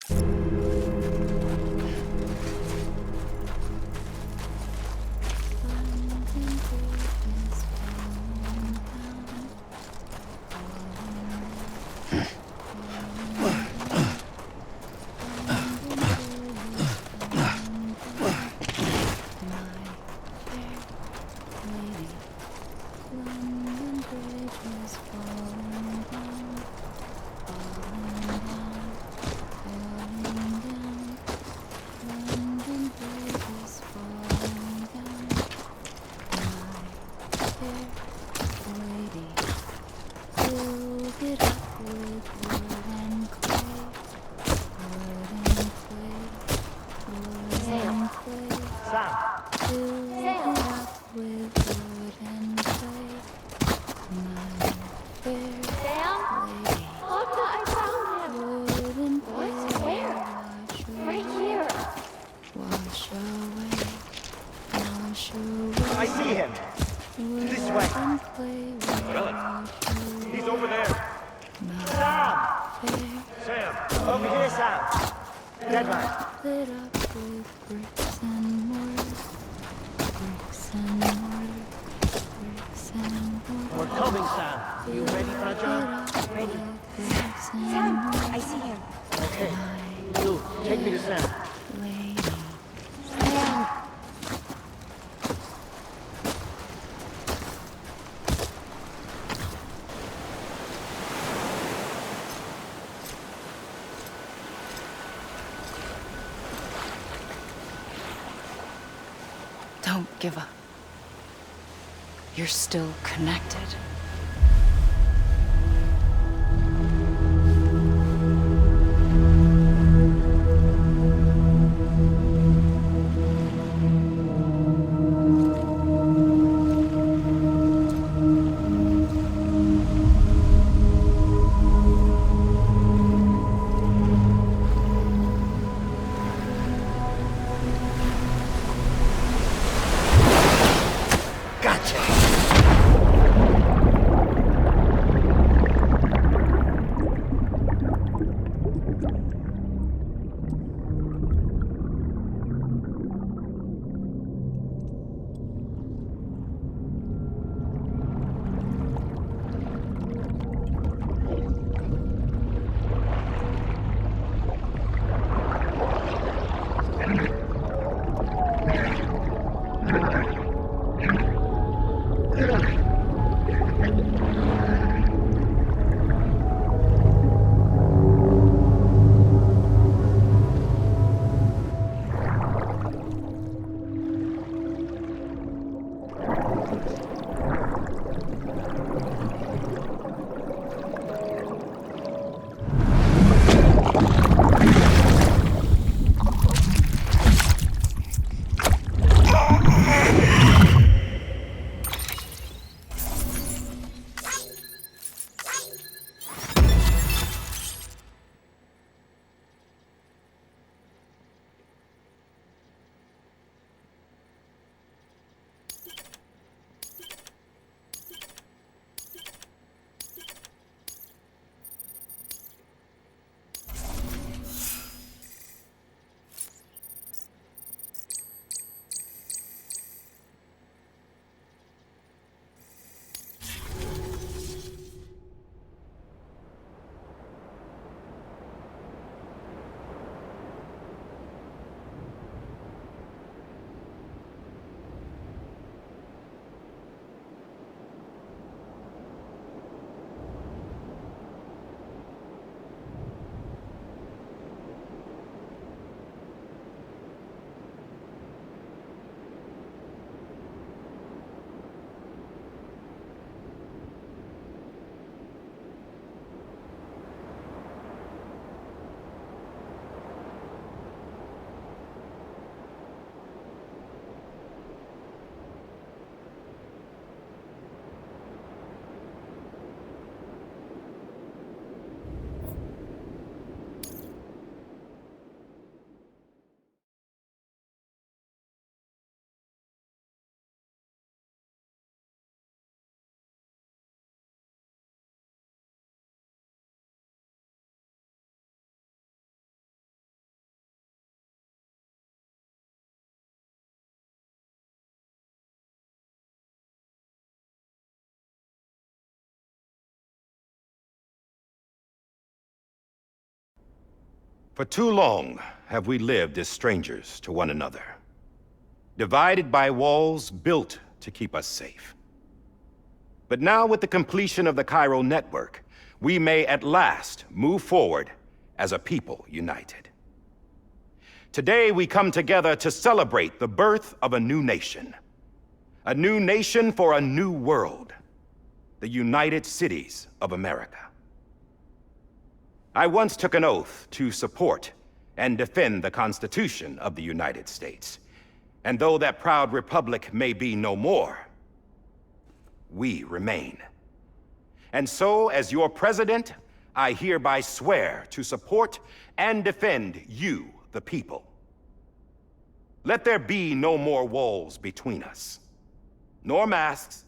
I see him. This way. He's over there. Sam! Sam! Over here, Sam! Dead man. We're coming, Sam. You ready for a job? Ready. Sam, I see him. Okay. You, take me to Sam. Sam. Don't give up. You're still connected. Gotcha! For too long have we lived as strangers to one another, divided by walls built to keep us safe. But now, with the completion of the chiral network, we may at last move forward as a people united. Today, we come together to celebrate the birth of a new nation. A new nation for a new world. The United Cities of America. I once took an oath to support and defend the Constitution of the United States. And though that proud republic may be no more, we remain. And so, as your president, I hereby swear to support and defend you, the people. Let there be no more walls between us, nor masks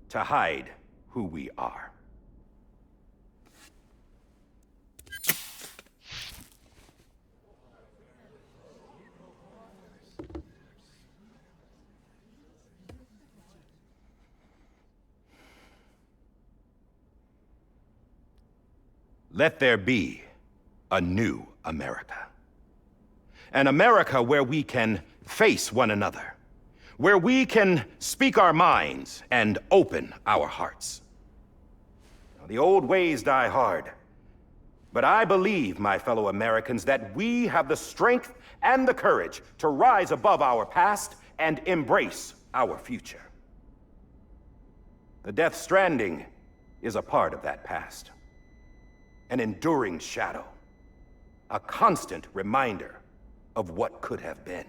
to hide who we are. Let there be a new America. An America where we can face one another, where we can speak our minds and open our hearts. Now, the old ways die hard, but I believe, my fellow Americans, that we have the strength and the courage to rise above our past and embrace our future. The Death Stranding is a part of that past. An enduring shadow, a constant reminder of what could have been.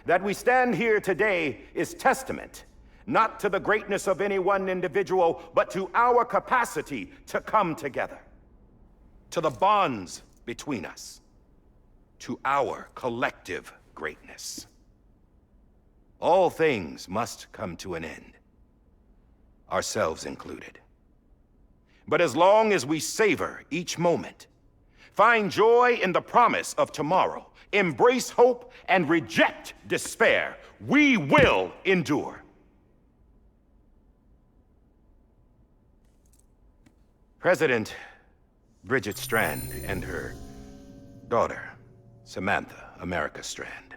That we stand here today is testament, not to the greatness of any one individual, but to our capacity to come together, to the bonds between us, to our collective greatness. All things must come to an end, ourselves included. But as long as we savor each moment, find joy in the promise of tomorrow, embrace hope, and reject despair, we will endure. President Bridget Strand and her daughter, Samantha America Strand,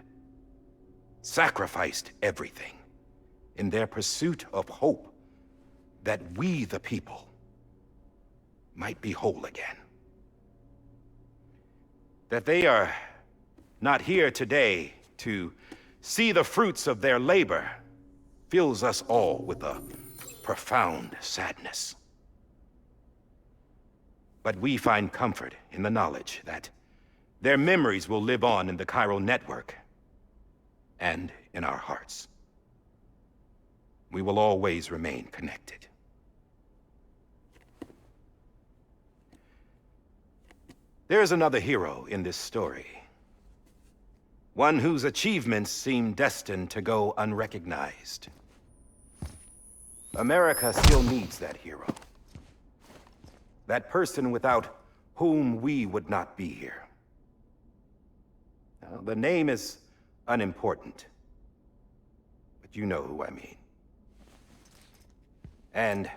sacrificed everything in their pursuit of hope that we, the people, might be whole again. That they are not here today to see the fruits of their labor fills us all with a profound sadness. But we find comfort in the knowledge that their memories will live on in the chiral network and in our hearts. We will always remain connected. There is another hero in this story. One whose achievements seem destined to go unrecognized. America still needs that hero. That person without whom we would not be here. Now, the name is unimportant, but you know who I mean. And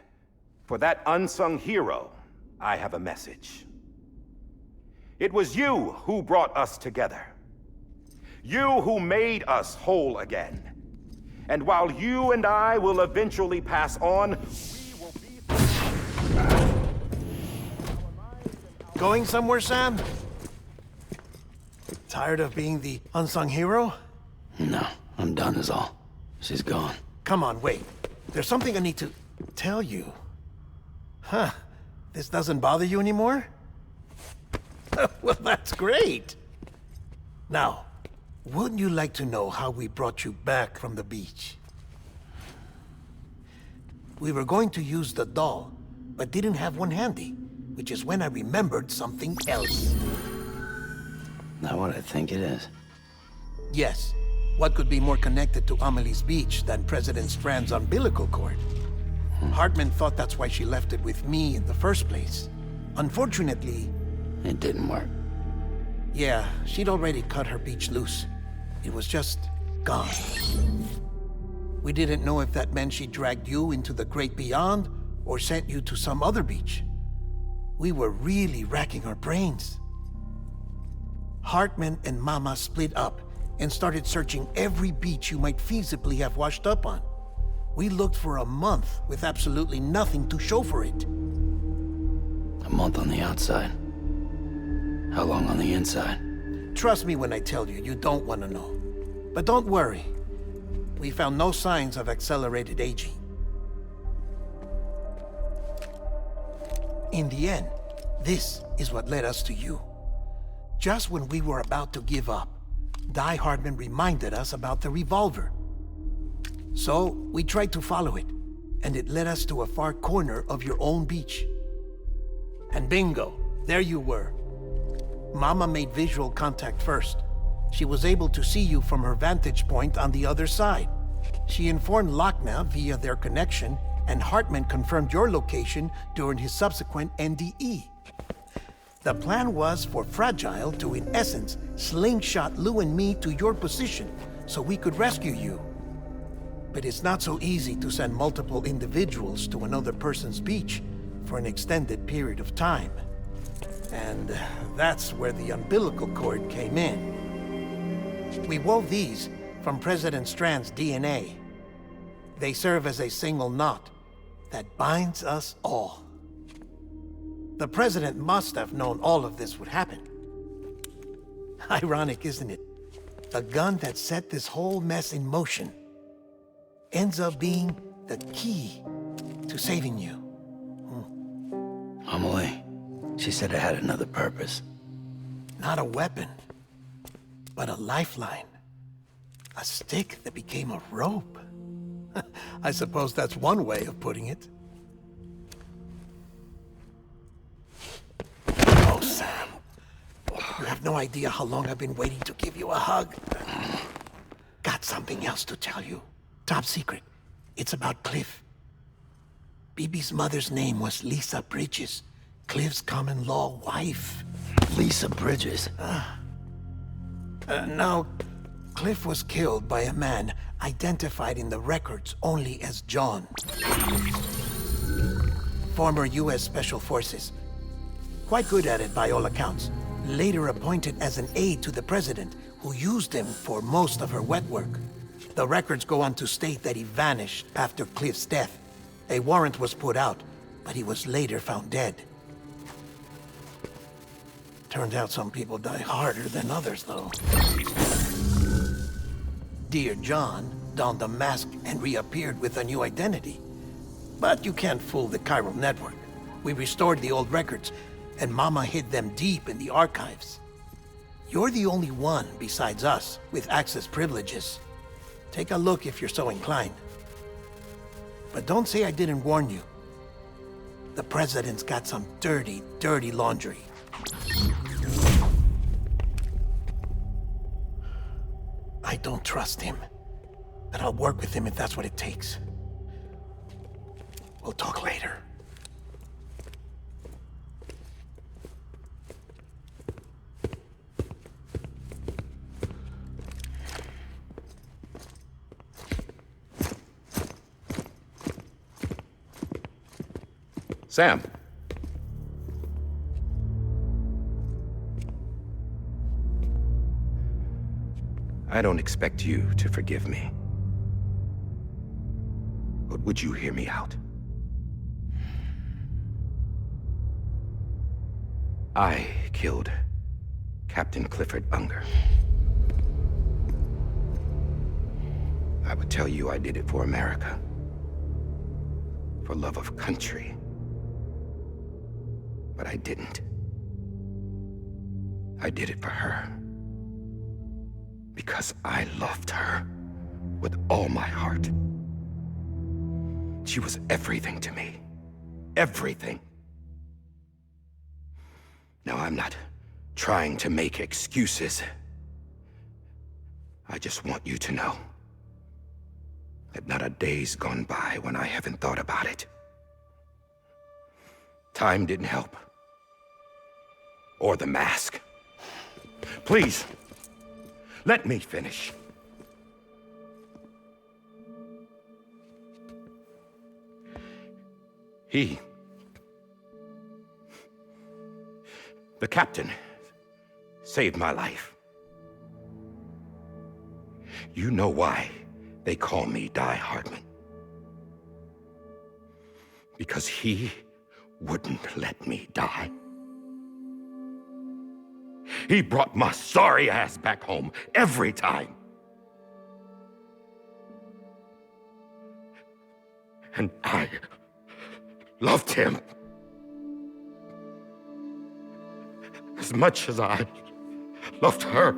for that unsung hero, I have a message. It was you who brought us together. You who made us whole again. And while you and I will eventually pass on, we will be... Going somewhere, Sam? Tired of being the unsung hero? No, I'm done is all. She's gone. Come on, wait. There's something I need to tell you. Huh. This doesn't bother you anymore? Well, that's great. Now, wouldn't you like to know how we brought you back from the beach? We were going to use the doll, but didn't have one handy, which is when I remembered something else. Not what I think it is. Yes. What could be more connected to Amelie's beach than President Strand's umbilical cord? Hartman thought that's why she left it with me in the first place. Unfortunately... It didn't work. Yeah, she'd already cut her beach loose. It was just gone. We didn't know if that meant she dragged you into the great beyond or sent you to some other beach. We were really racking our brains. Hartman and Mama split up and started searching every beach you might feasibly have washed up on. We looked for a month with absolutely nothing to show for it. A month on the outside. How long on the inside? Trust me when I tell you, you don't want to know. But don't worry. We found no signs of accelerated aging. In the end, this is what led us to you. Just when we were about to give up, Die Hardman reminded us about the revolver. So, we tried to follow it, and it led us to a far corner of your own beach. And bingo, there you were. Mama made visual contact first. She was able to see you from her vantage point on the other side. She informed Lochner via their connection, and Hartman confirmed your location during his subsequent NDE. The plan was for Fragile to, in essence, slingshot Lou and me to your position so we could rescue you. But it's not so easy to send multiple individuals to another person's beach for an extended period of time. And that's where the umbilical cord came in. We wove these from President Strand's DNA. They serve as a single knot that binds us all. The President must have known all of this would happen. Ironic, isn't it? The gun that set this whole mess in motion ends up being the key to saving you. Amelie, she said it had another purpose. Not a weapon, but a lifeline. A stick that became a rope. I suppose that's one way of putting it. Oh, Sam. You have no idea how long I've been waiting to give you a hug. Got something else to tell you. Top secret. It's about Cliff. Bibi's mother's name was Lisa Bridges, Cliff's common-law wife. Lisa Bridges? Now, Cliff was killed by a man identified in the records only as John. Former U.S. Special Forces. Quite good at it by all accounts. Later appointed as an aide to the president, who used him for most of her wet work. The records go on to state that he vanished after Cliff's death. A warrant was put out, but he was later found dead. Turned out some people die harder than others, though. Dear John donned a mask and reappeared with a new identity. But you can't fool the chiral network. We restored the old records, and Mama hid them deep in the archives. You're the only one, besides us, with access privileges. Take a look if you're so inclined. But don't say I didn't warn you. The President's got some dirty, dirty laundry. I don't trust him, but I'll work with him if that's what it takes. We'll talk later. Sam. I don't expect you to forgive me. But would you hear me out? I killed Captain Clifford Unger. I would tell you I did it for America. For love of country. But I didn't. I did it for her. Because I loved her with all my heart. She was everything to me. Everything. Now, I'm not trying to make excuses. I just want you to know that not a day's gone by when I haven't thought about it. Time didn't help. Or the mask. Please, let me finish. The captain saved my life. You know why they call me Die Hardman? Because he wouldn't let me die. He brought my sorry ass back home every time. And I loved him as much as I loved her.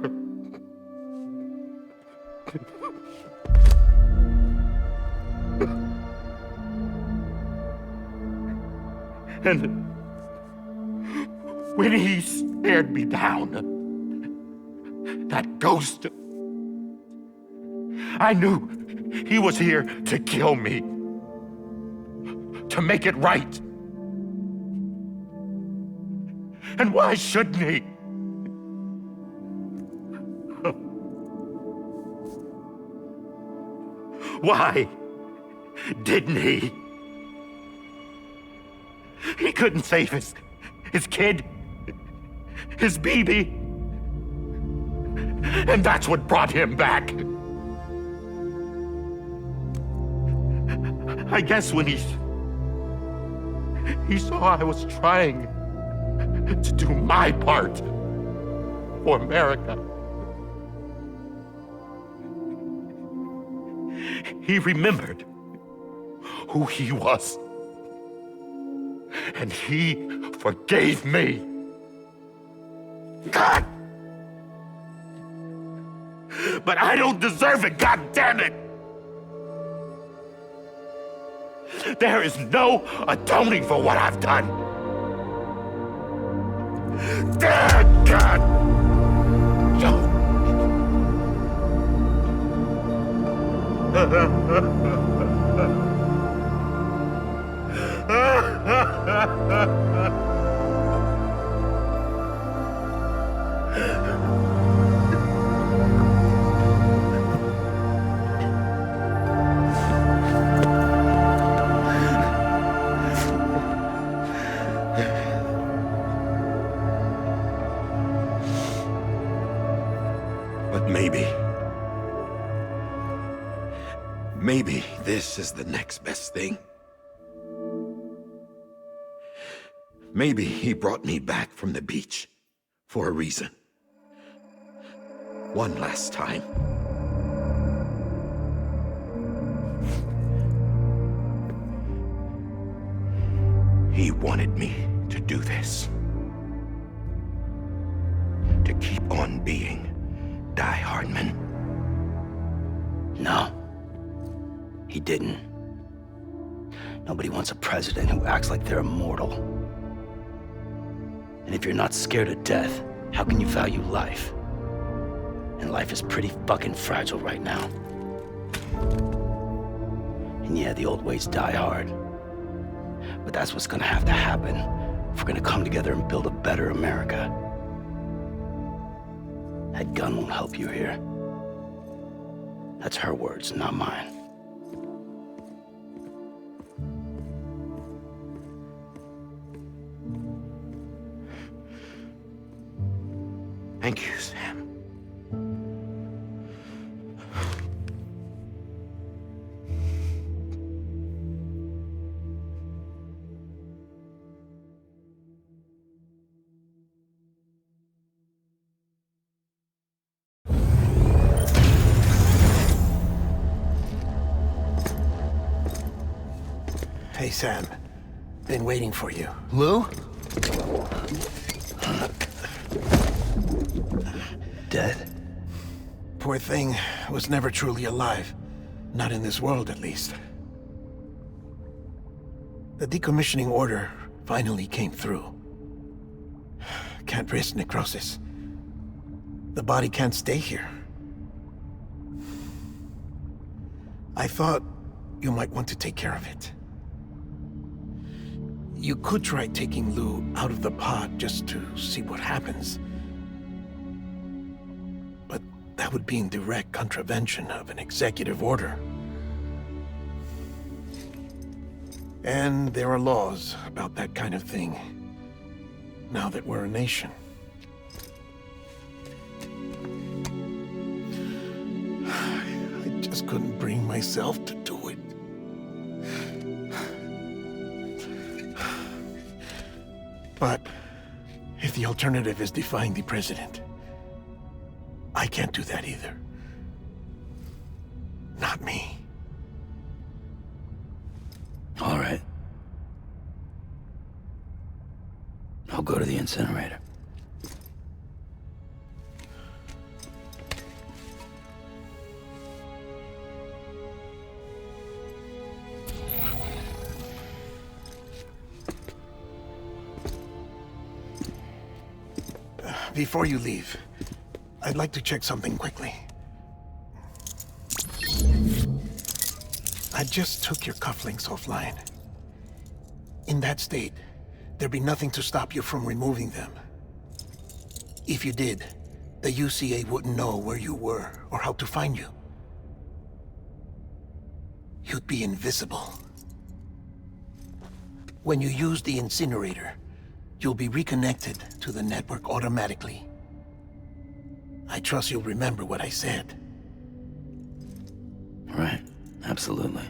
And when he stared me down, that ghost, I knew he was here to kill me, to make it right. And why shouldn't he? Why didn't he? He couldn't save his kid, his baby. And that's what brought him back. I guess when he saw I was trying to do my part for America, he remembered who he was. And he forgave me. God! But I don't deserve it, God damn it! There is no atoning for what I've done. Damn, God! But maybe this is the next best thing. Maybe he brought me back from the beach for a reason. One last time. He wanted me to do this. To keep on being Die Hardman. No. He didn't. Nobody wants a president who acts like they're immortal. And if you're not scared of death, how can you value life? And life is pretty fucking fragile right now. And yeah, the old ways die hard. But that's what's gonna have to happen if we're gonna come together and build a better America. That gun won't help you here. That's her words, not mine. Thank you, Sam. Hey, Sam. Been waiting for you. Lou? Dead? Poor thing was never truly alive. Not in this world, at least. The decommissioning order finally came through. Can't risk necrosis. The body can't stay here. I thought you might want to take care of it. You could try taking Lou out of the pod just to see what happens. But that would be in direct contravention of an executive order. And there are laws about that kind of thing, now that we're a nation. myself to do it. But if the alternative is defying the president, I can't do that either. Not me. All right. I'll go to the incinerator. Before you leave, I'd like to check something quickly. I just took your cufflinks offline. In that state, there'd be nothing to stop you from removing them. If you did, the UCA wouldn't know where you were or how to find you. You'd be invisible. When you use the incinerator, you'll be reconnected to the network automatically. I trust you'll remember what I said. Right. Absolutely.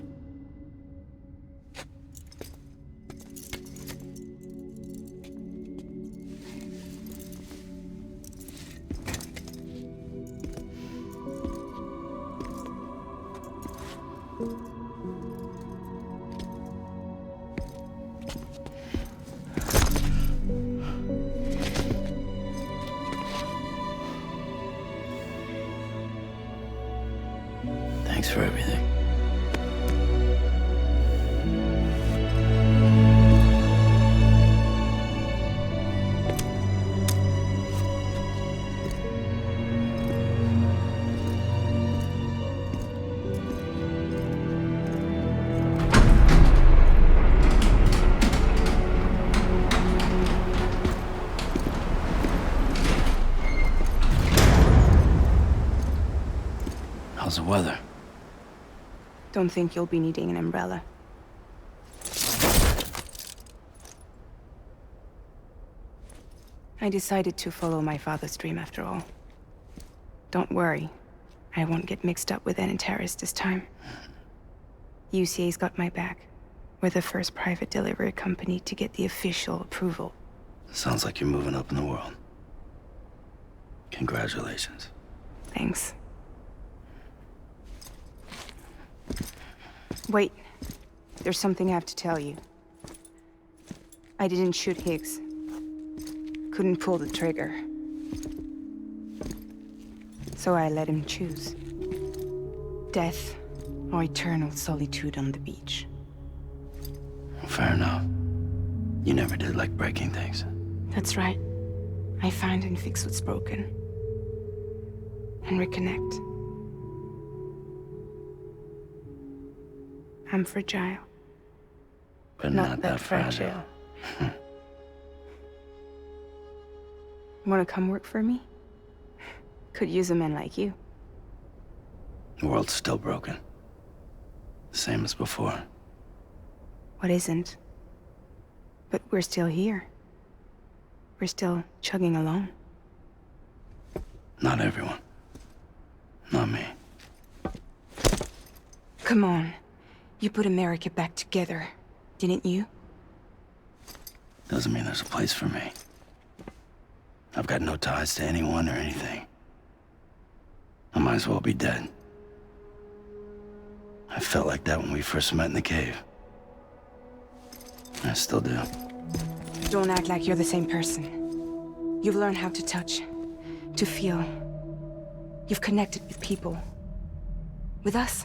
Thanks for everything. How's the weather? Don't think you'll be needing an umbrella. I decided to follow my father's dream after all. Don't worry. I won't get mixed up with any terrorists this time. UCA's got my back. We're the first private delivery company to get the official approval. Sounds like you're moving up in the world. Congratulations. Thanks. Wait. There's something I have to tell you. I didn't shoot Higgs. Couldn't pull the trigger. So I let him choose. Death or eternal solitude on the beach. Fair enough. You never did like breaking things. That's right. I find and fix what's broken. And reconnect. I'm fragile. But not that fragile. Wanna come work for me? Could use a man like you. The world's still broken. Same as before. What isn't? But we're still here. We're still chugging along. Not everyone. Not me. Come on. You put America back together, didn't you? Doesn't mean there's a place for me. I've got no ties to anyone or anything. I might as well be dead. I felt like that when we first met in the cave. I still do. Don't act like you're the same person. You've learned how to touch, to feel. You've connected with people. With us.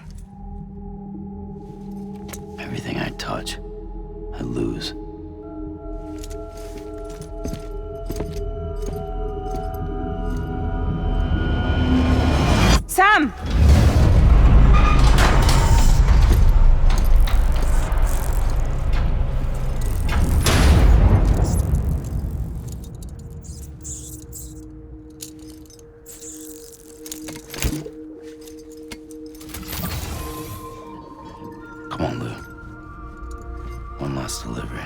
Everything I touch, I lose. Sam! Come on, Lou. One last delivery.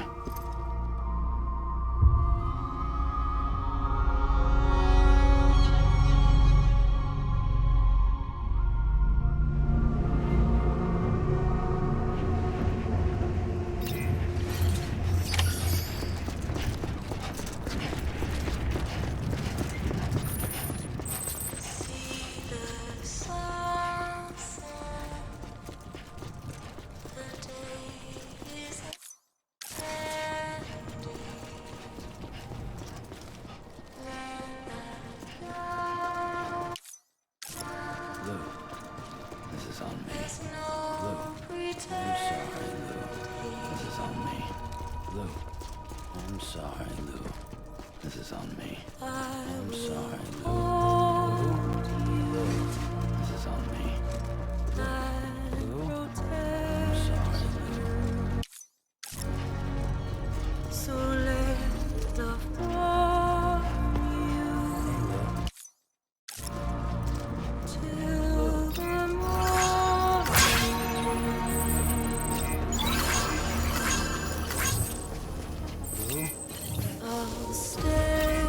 sorry, Lou. This is on me. I'm sorry, Lou. This is on me. Lou. I'm sorry, Lou. So let love warm you till the morning. I'll stay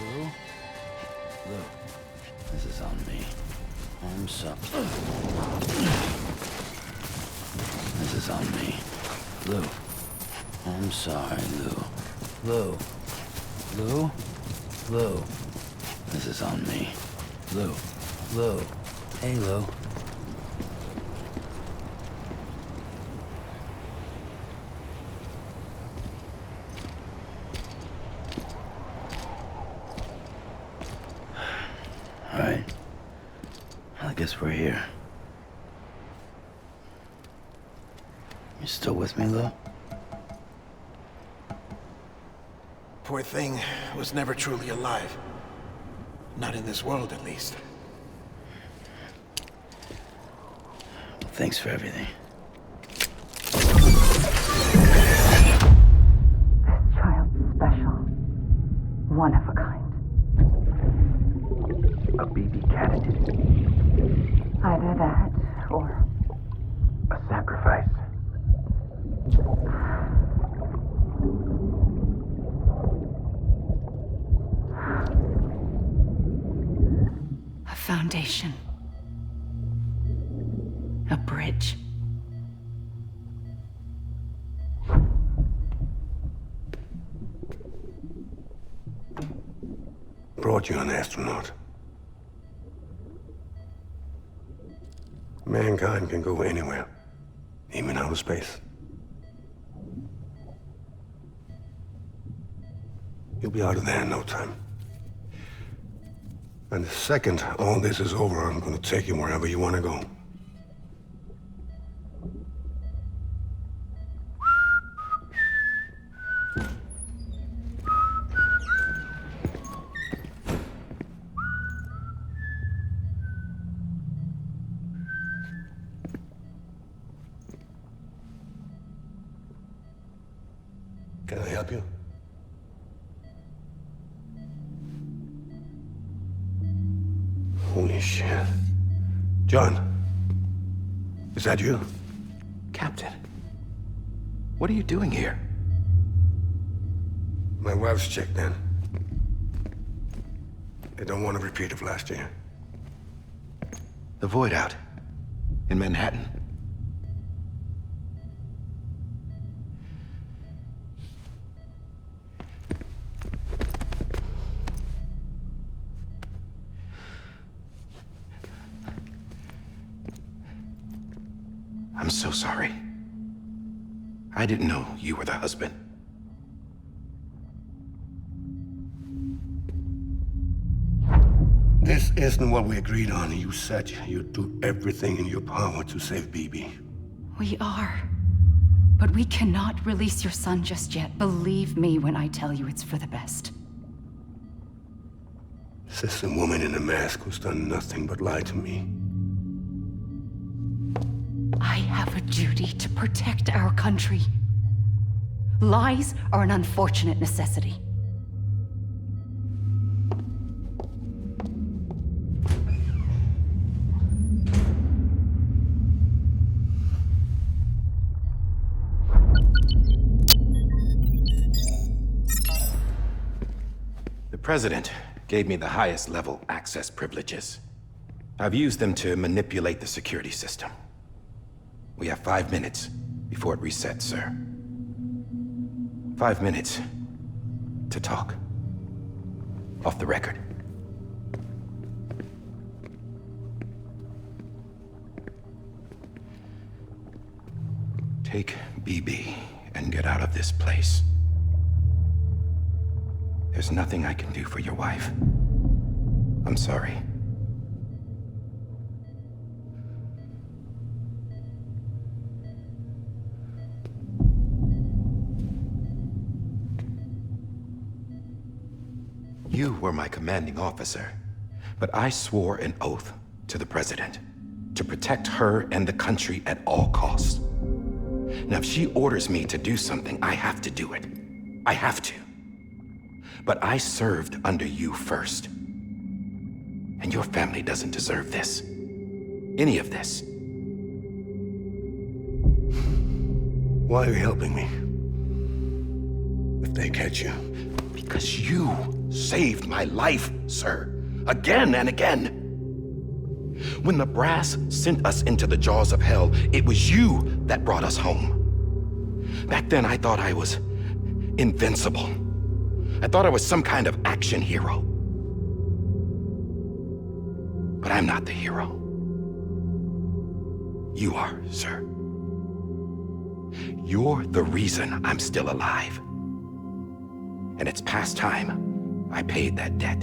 Lou? Lou. This is on me. I'm sorry. This is on me. Lou. I'm sorry, Lou. Lou. Lou? Lou. This is on me. Lou. Lou. Hey, Lou. All right. Well, I guess we're here. You still with me, Lou? Poor thing was never truly alive. Not in this world, at least. Thanks for everything. This child's special. One of a kind. A BB candidate. Either that, or A sacrifice. a foundation. A bridge. Brought you an astronaut. Mankind can go anywhere, even outer space. You'll be out of there in no time. And the second all this is over, I'm gonna take you wherever you want to go. Can I help you? Holy shit. John, is that you? Captain, what are you doing here? My wife's checked in. They don't want a repeat of last year. The Void out. In Manhattan. I'm so sorry. I didn't know you were the husband. This isn't what we agreed on. You said you'd do everything in your power to save BB. We are. But we cannot release your son just yet. Believe me when I tell you it's for the best. This is a woman in a mask who's done nothing but lie to me. I have a duty to protect our country. Lies are an unfortunate necessity. The President gave me the highest level access privileges. I've used them to manipulate the security system. We have 5 minutes before it resets, sir. 5 minutes to talk. Off the record. Take BB and get out of this place. There's nothing I can do for your wife. I'm sorry. You were my commanding officer, but I swore an oath to the President to protect her and the country at all costs. Now, if she orders me to do something, I have to do it. I have to. But I served under you first. And your family doesn't deserve this. Any of this. Why are you helping me? If they catch you. Because you saved my life, sir. Again and again. When the brass sent us into the jaws of hell, it was you that brought us home. Back then, I thought I was invincible. I thought I was some kind of action hero. But I'm not the hero. You are, sir. You're the reason I'm still alive. And it's past time I paid that debt.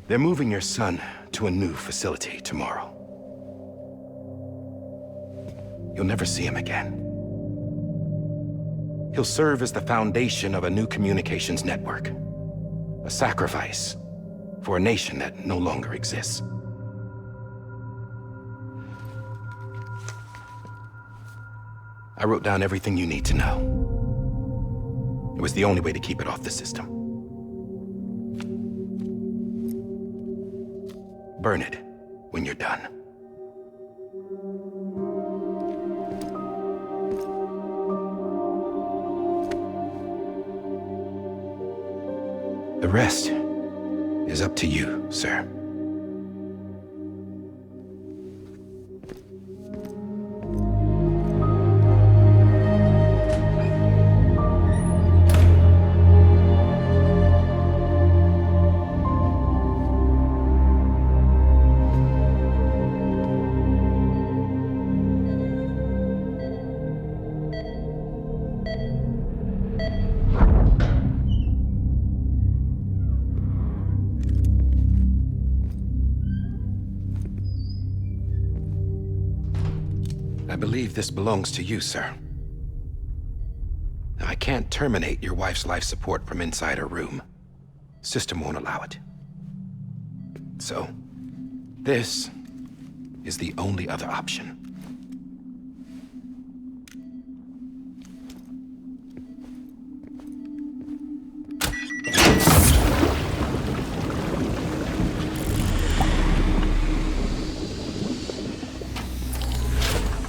They're moving your son to a new facility tomorrow. You'll never see him again. He'll serve as the foundation of a new communications network. A sacrifice for a nation that no longer exists. I wrote down everything you need to know. It was the only way to keep it off the system. Burn it when you're done. The rest is up to you, sir. I believe this belongs to you, sir. Now, I can't terminate your wife's life support from inside her room. System won't allow it. So, this is the only other option.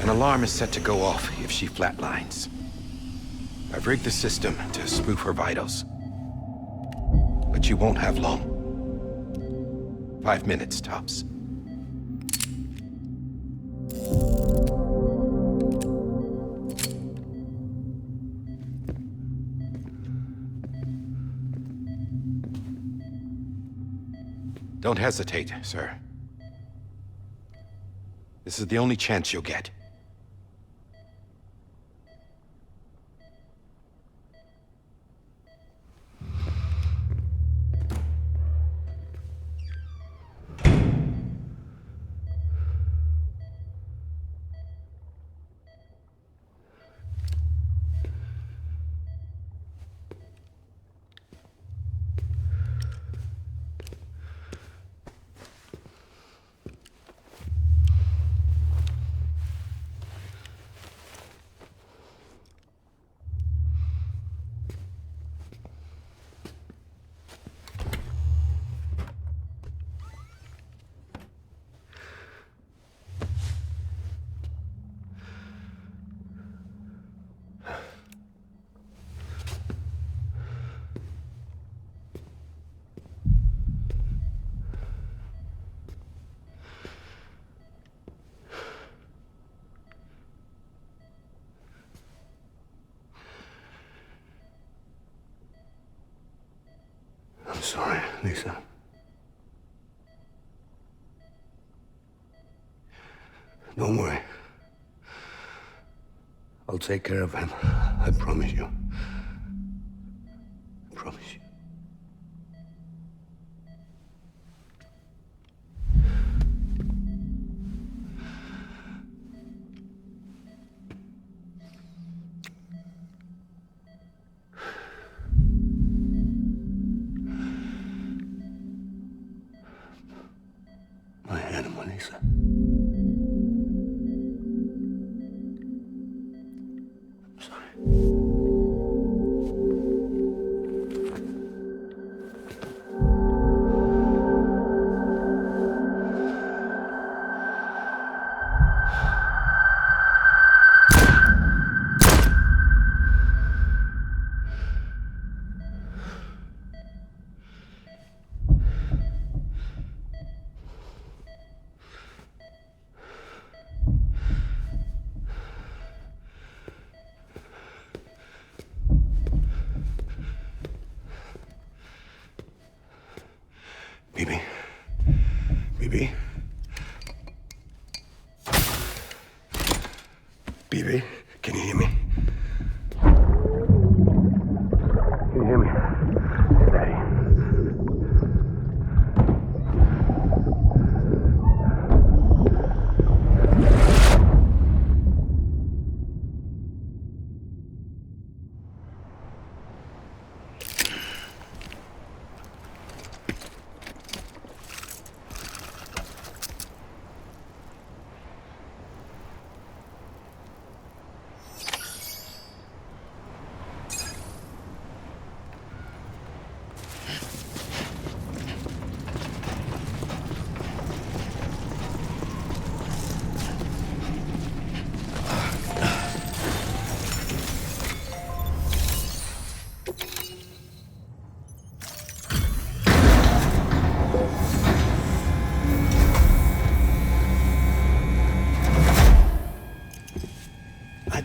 An alarm is set to go off if she flatlines. I've rigged the system to spoof her vitals. But you won't have long. 5 minutes, tops. Don't hesitate, sir. This is the only chance you'll get. I'm sorry, Lisa. Don't worry. I'll take care of him. I promise you. I promise you. My animal, Lisa. I'm sorry.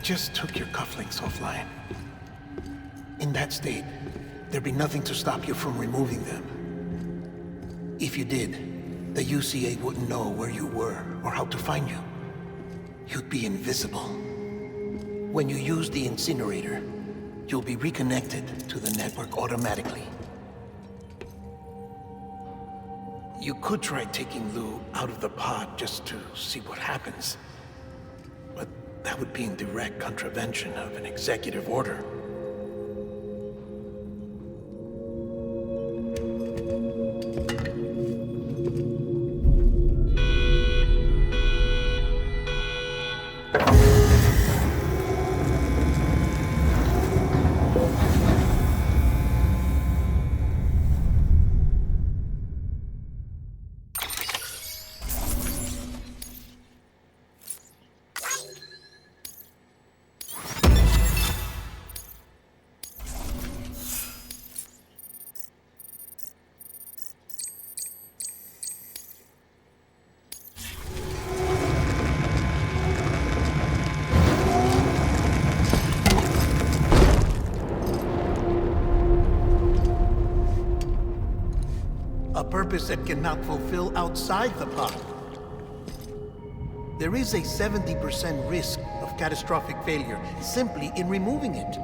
just took your cufflinks offline. In that state, there'd be nothing to stop you from removing them. If you did, the UCA wouldn't know where you were or how to find you. You'd be invisible. When you use the incinerator, you'll be reconnected to the network automatically. You could try taking Lou out of the pod just to see what happens. But that would be in direct contravention of an executive order. A purpose that cannot fulfill outside the pod. There is a 70% risk of catastrophic failure simply in removing it.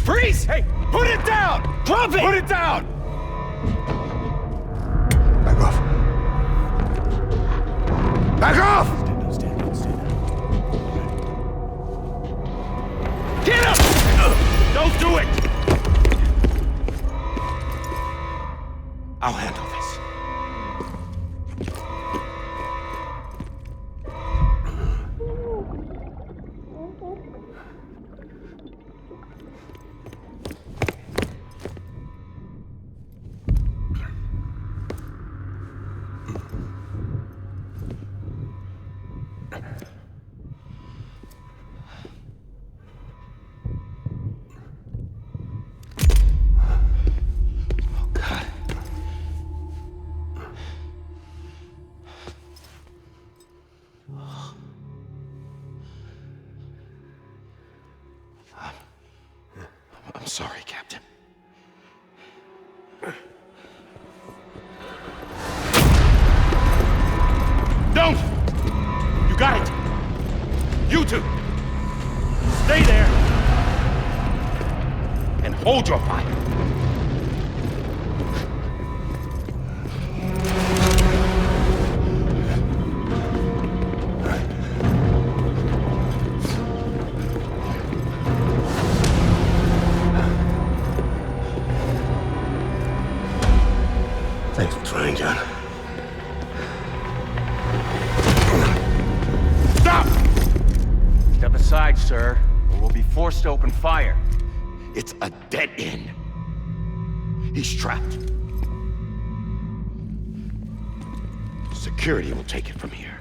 Freeze! Hey, put it down! Drop it! Put it down! Back off. Back off! Get him! Don't do it! I'll handle this. sorry, Captain. Don't! You got it! You two! Stay there! And hold your fire! Thanks for trying, John. Stop! Step aside, sir, or we'll be forced to open fire. It's a dead end. He's trapped. Security will take it from here.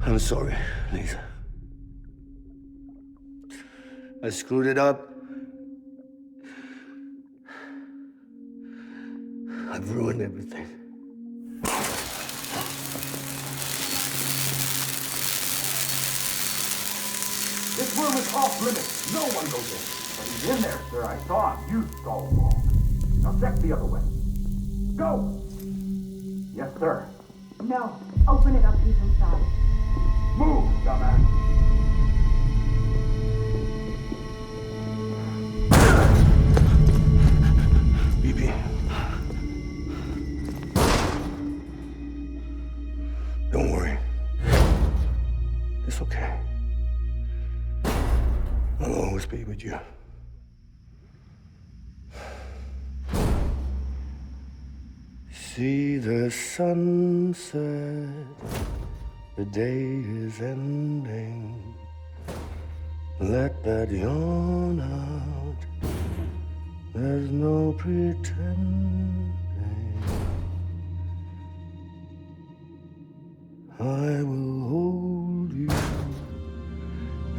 I'm sorry, Lisa. I screwed it up. I've ruined everything. This room is off limits. No one goes in. But he's in there, sir. I saw him. You stalled wrong. Now check the other way. Go! Yes, sir. No. Open it up. He's inside. Move, dumbass. BB. Don't worry. It's okay. I'll always be with you. See the sunset. The day is ending. Let that yawn out. There's no pretending. I will hold you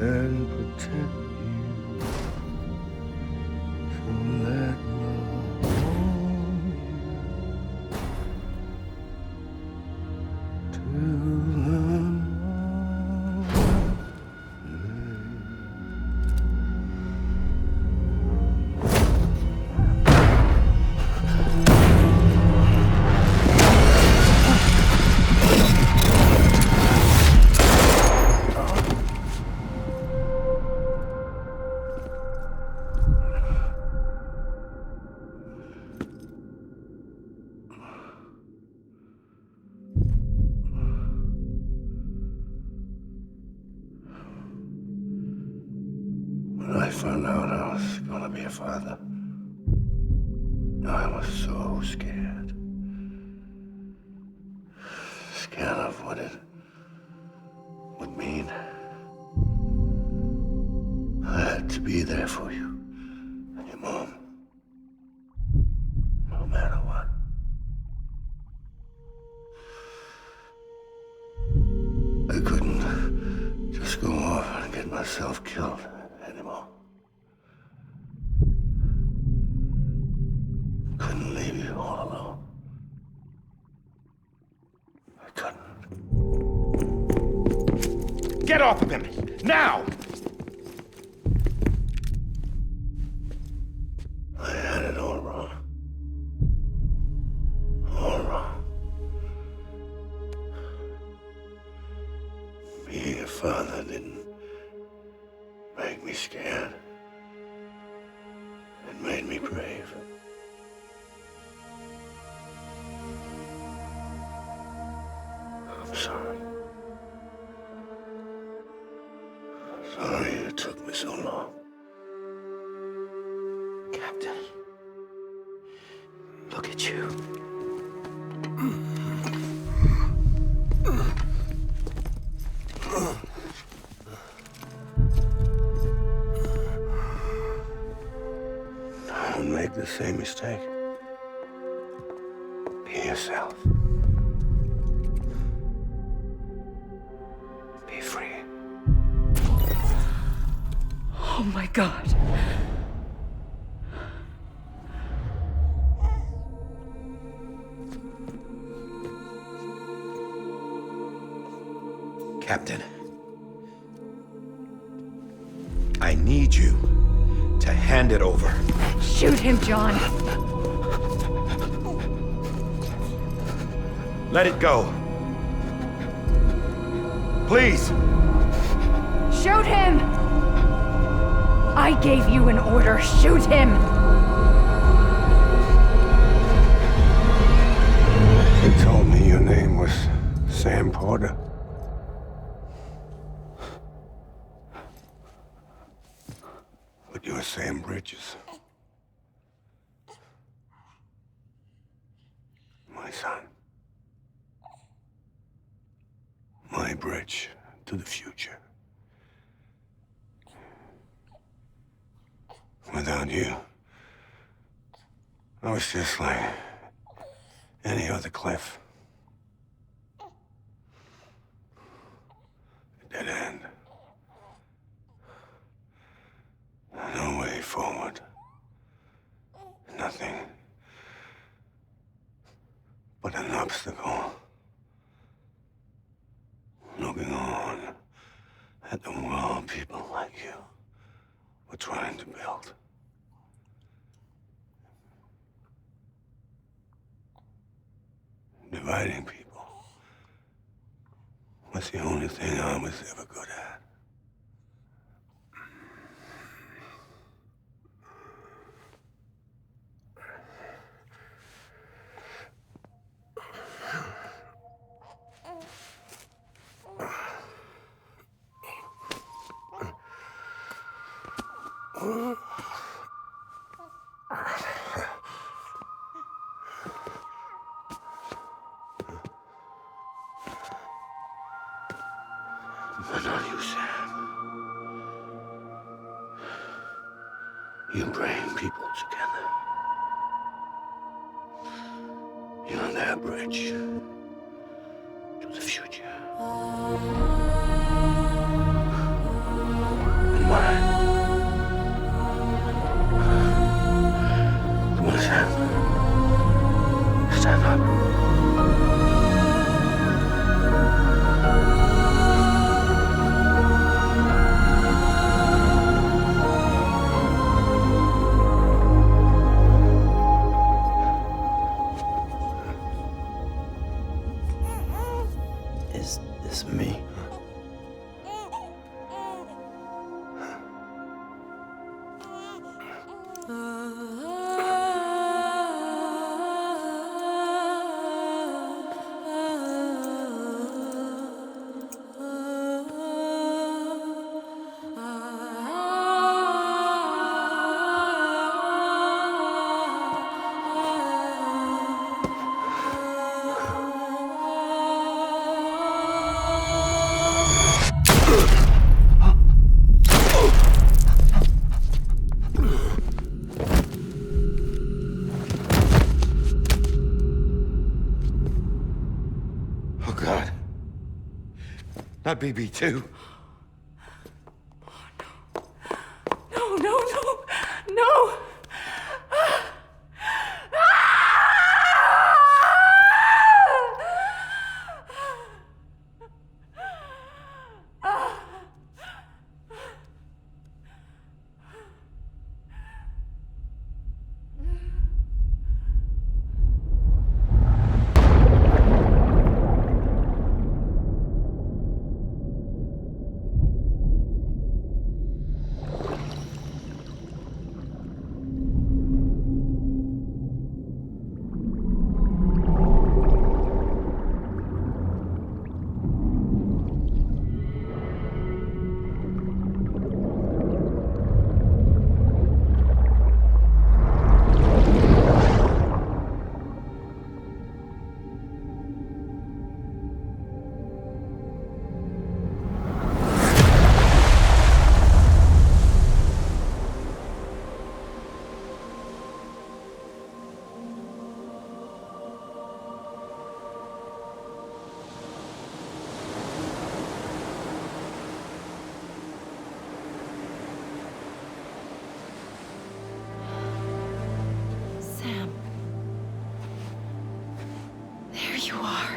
and protect you. So let love hold you till the When I found out I was gonna be a father, I was so scared. Scared of what it would mean. I had to be there for you and your mom. myself killed anymore. Couldn't leave you all alone. I couldn't. Get off of him! Now! I had it all wrong. All wrong. Being a father didn't make me scared. It made me brave. I'm sorry. Sorry it took me so long. Captain, look at you. Don't make the same mistake. Be yourself. Be free. Oh my God. Captain, I need you to hand it over. Shoot him, John. Let it go. Please. Shoot him! I gave you an order. Shoot him! You told me your name was Sam Porter. But you're Sam Bridges. My son. My bridge to the future. Without you, I was just like any other Cliff. A dead end. No way forward. Nothing but an obstacle. Looking on at the world people like you were trying to build. Dividing people was the only thing I was ever good at. But not you, Sam. You bring people together. You're their bridge to the future. And mine. Come on, Sam. Stand up. Is this me? Oh, God. Not BB2. you are.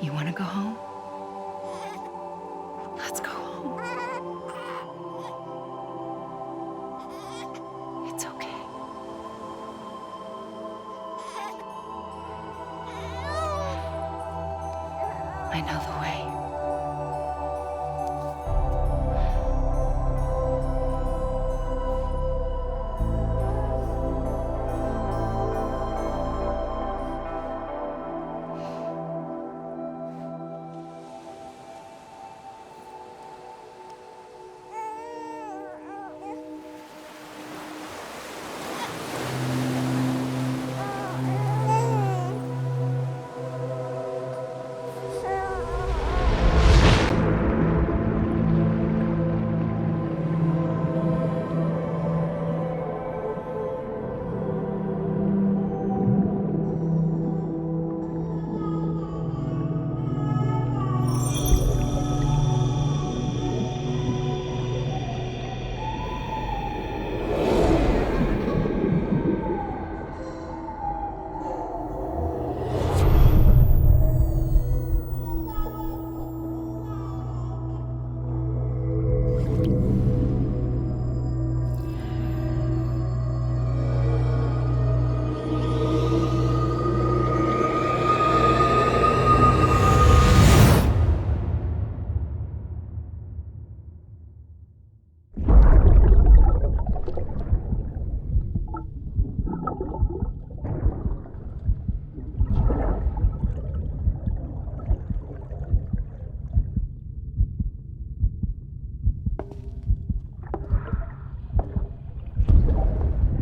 You want to go home? Let's go home. It's okay. I know the way.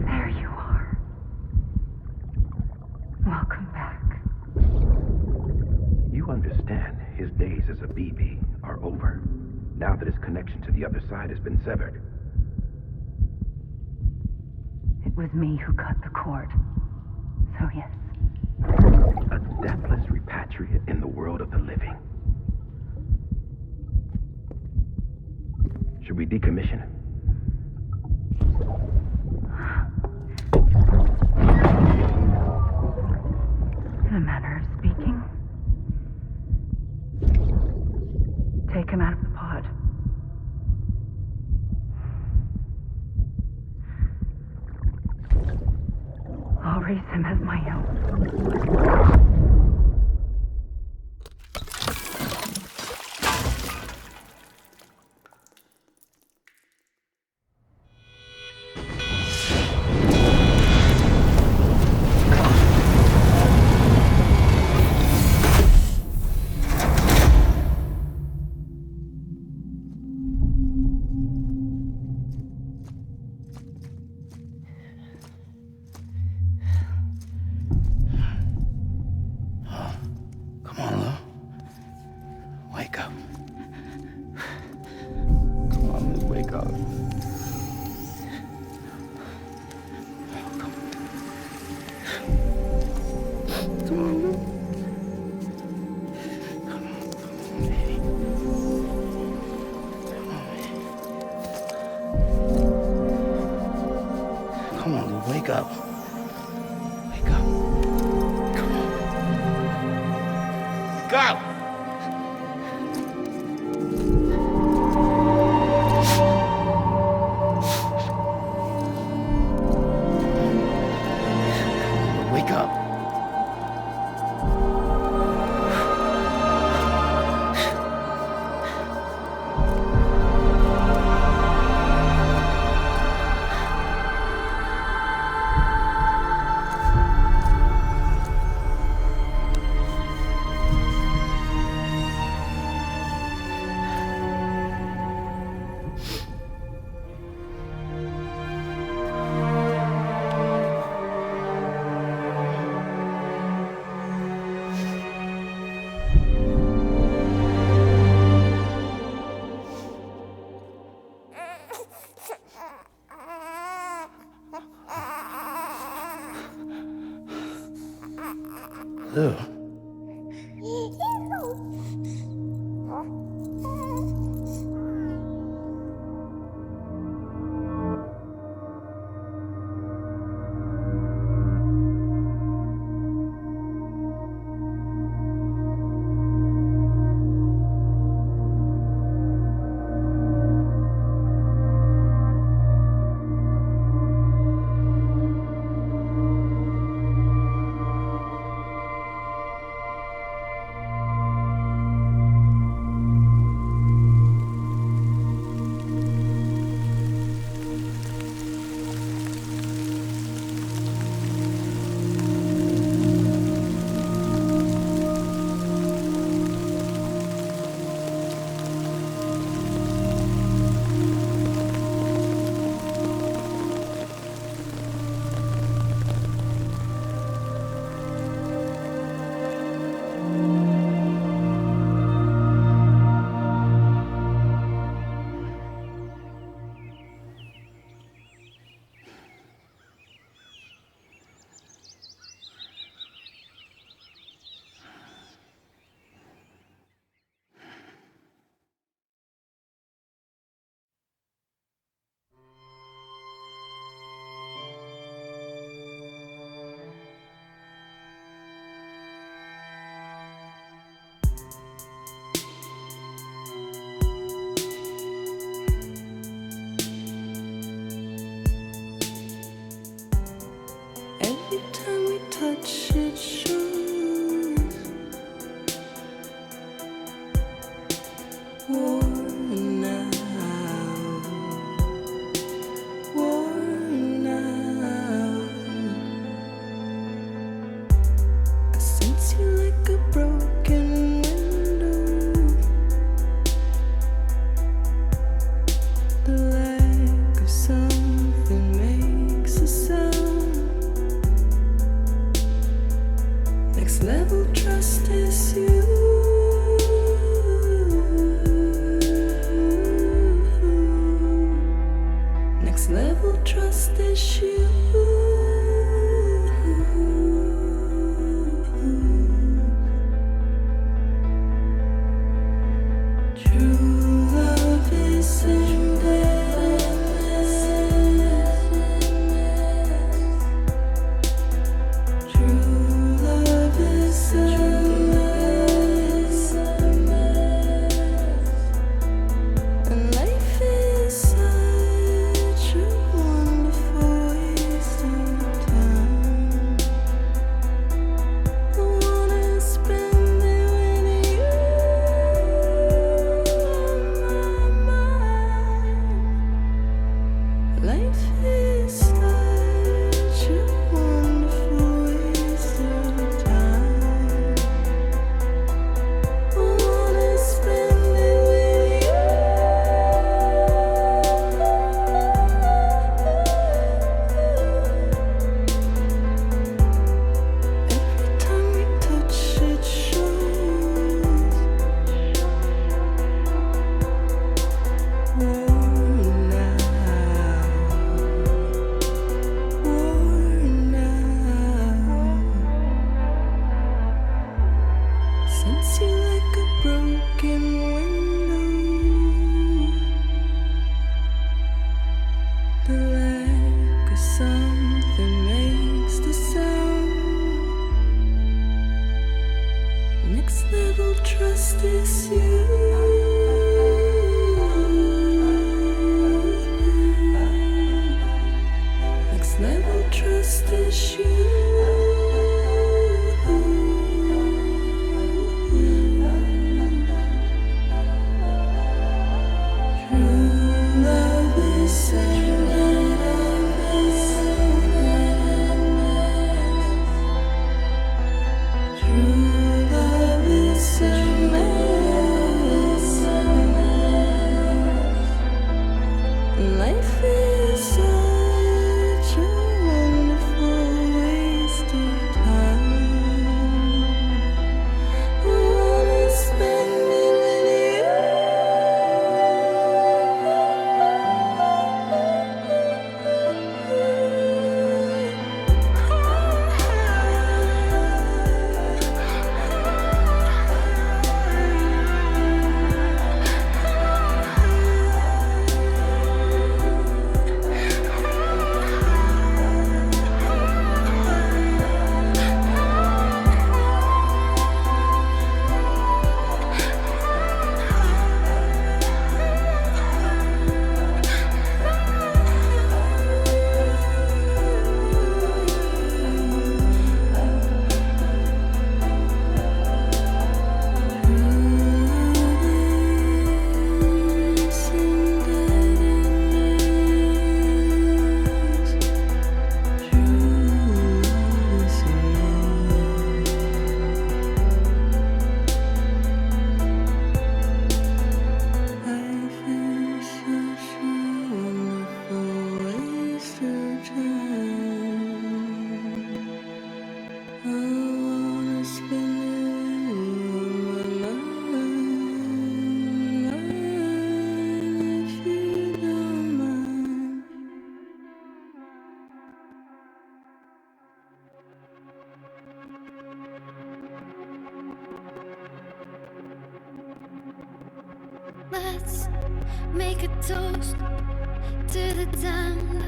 There you are. Welcome back. You understand his days as a BB are over, now that his connection to the other side has been severed. It was me who cut the cord. So yes. A deathless repatriate in the world of the living. Should we decommission him? In a manner of speaking. Take him out of the pod. I'll raise him as my own. Come on, Lou, wake up. Wake up. Come on. Wake up! worn out, worn out. I sense you like a broken window. The lack of something makes a sound. Next level trust is you. Next level trust is you. True love is endless. True love is endless. And life is such a wonderful waste of time. I wanna spend it with you on my mind. Life is such a wonderful waste of time. I wanna spend it with you. Every time we touch it shows. Worn out, worn out. Sense you like a broken window. The lack of something makes the sound. Next level trust is you. Next level trust is you. True love is endless. True love is endless. Life is such a wonderful waste of time. I wanna spend it with Let's make a toast to the damned.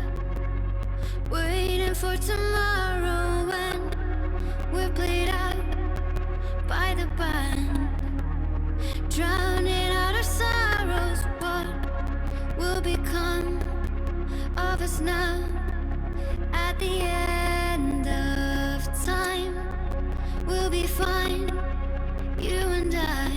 Waiting for tomorrow when we're played out by the band. Drowning out our sorrows, what will become of us now? At the end of time, we'll be fine, you and I.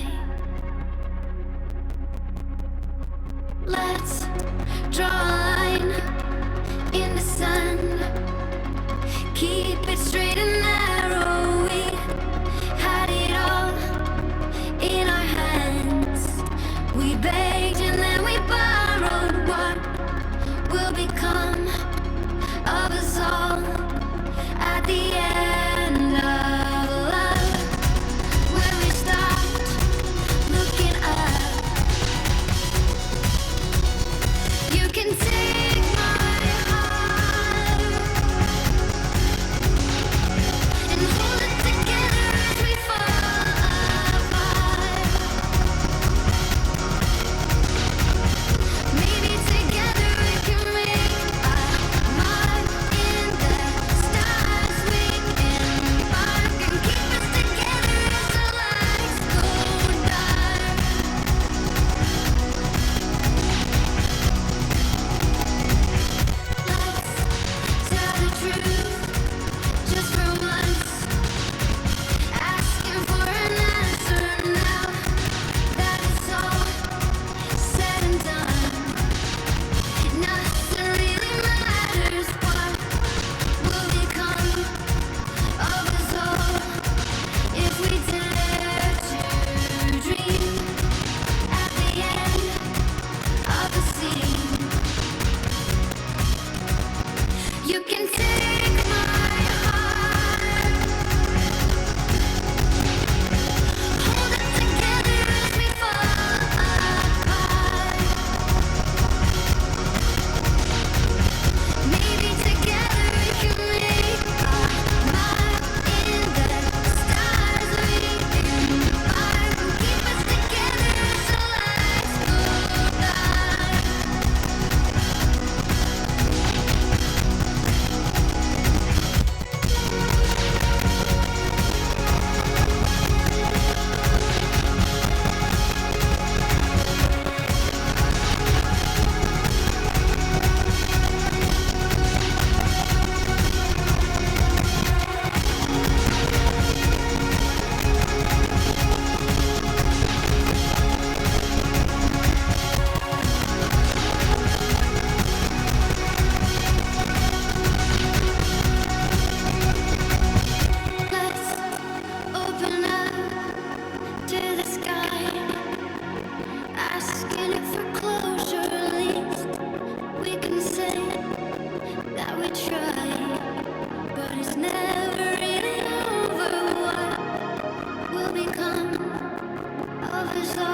us all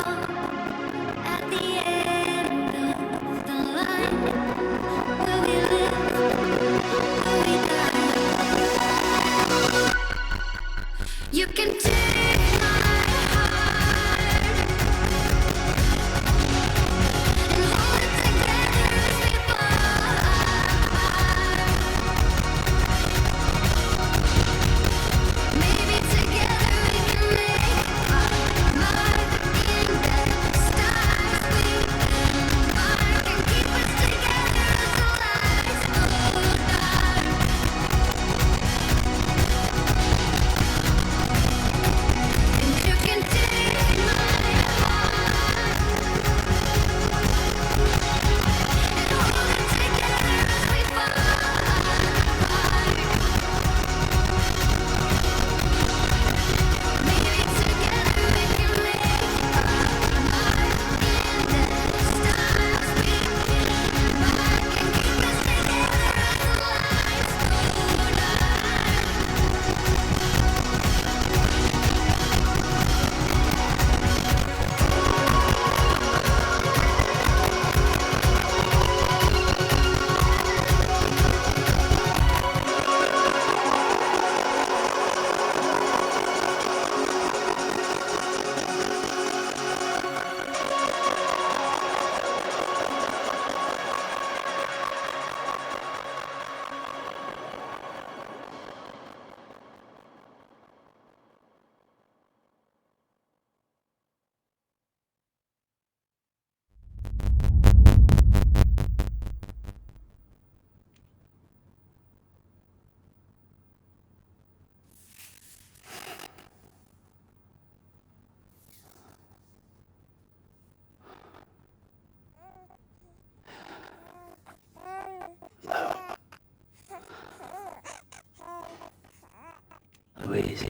at the end of the line. Will we live? Will we die? You can take my heart and hold it together as we fall apart. Maybe together we can make our mark in the stars. We embark and keep us together as the lights go dark. And you can take my heart and hold it together as we fall apart. Maybe together we can make our mark in the stars. We embark and keep us together as the lights go dark. Louise.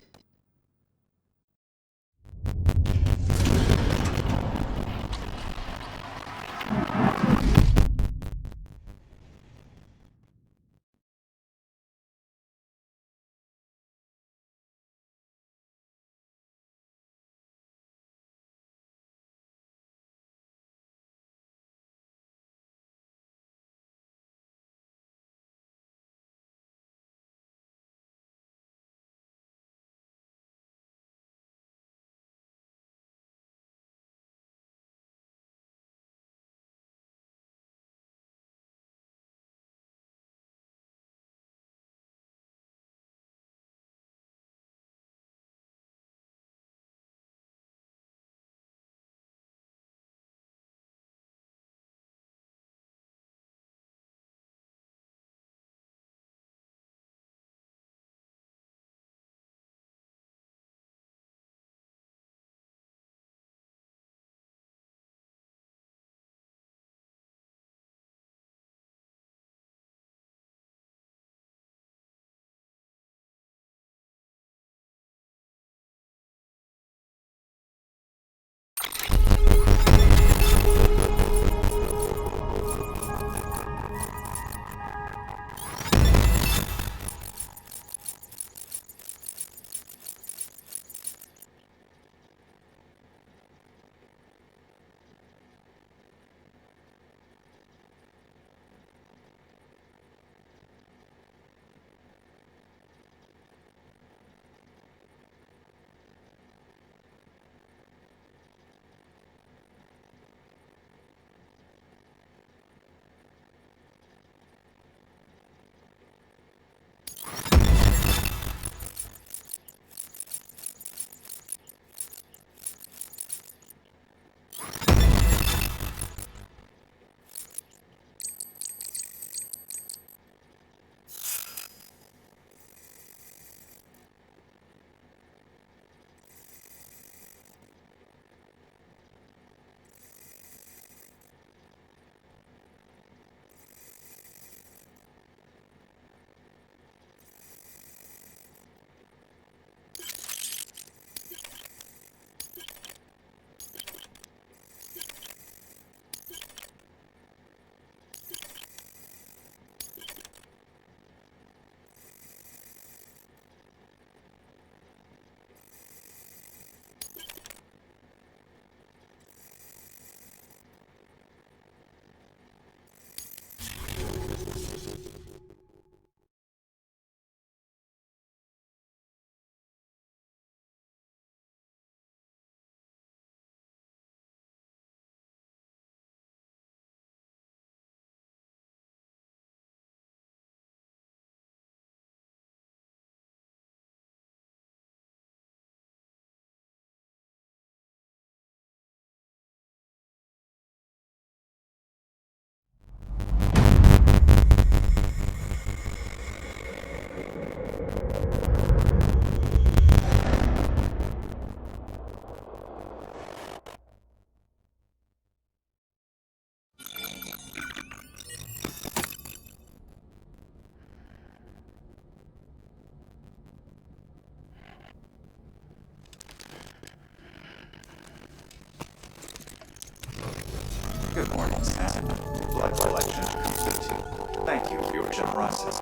Good morning, Sam. Blood collection complete. Thank you for your generosity.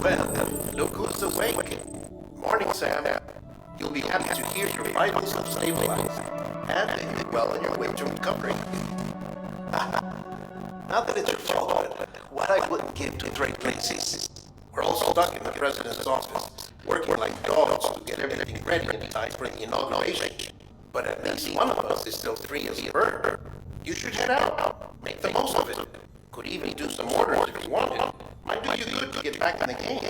Well, look who's awake. Morning, Sam. You'll be happy to hear your vitals have stabilized, and that you're well on your way to recovery. Not that it's your fault, but what I wouldn't give to trade places. We're all stuck in the president's office, working like dogs to get everything ready in time for the inauguration. But at least one of us is still free as a bird. You should head out. Make the most of it. Could even do some orders if you wanted. Might do you good to get back in the game.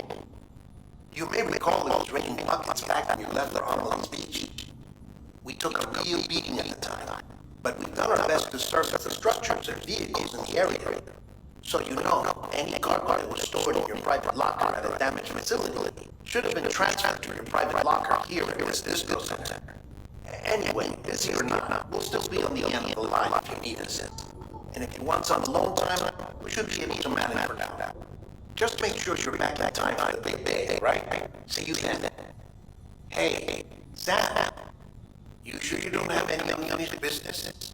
You may recall it was raining buckets back when you left the Romulans Beach. We took a real beating at the time, but we've done our best to service the structures and vehicles in the area. So you know, any cargo that was stored in your private locker at a damaged facility should have been transferred to your private locker here at this disco center. Anyway, busy or not, we'll still be on the end of the line if you need us. And if you want some alone time, we should be able to manage for now. Just make sure you're back in time for the big day, right? See you then. Hey, Sam, you sure you don't have any unfinished business?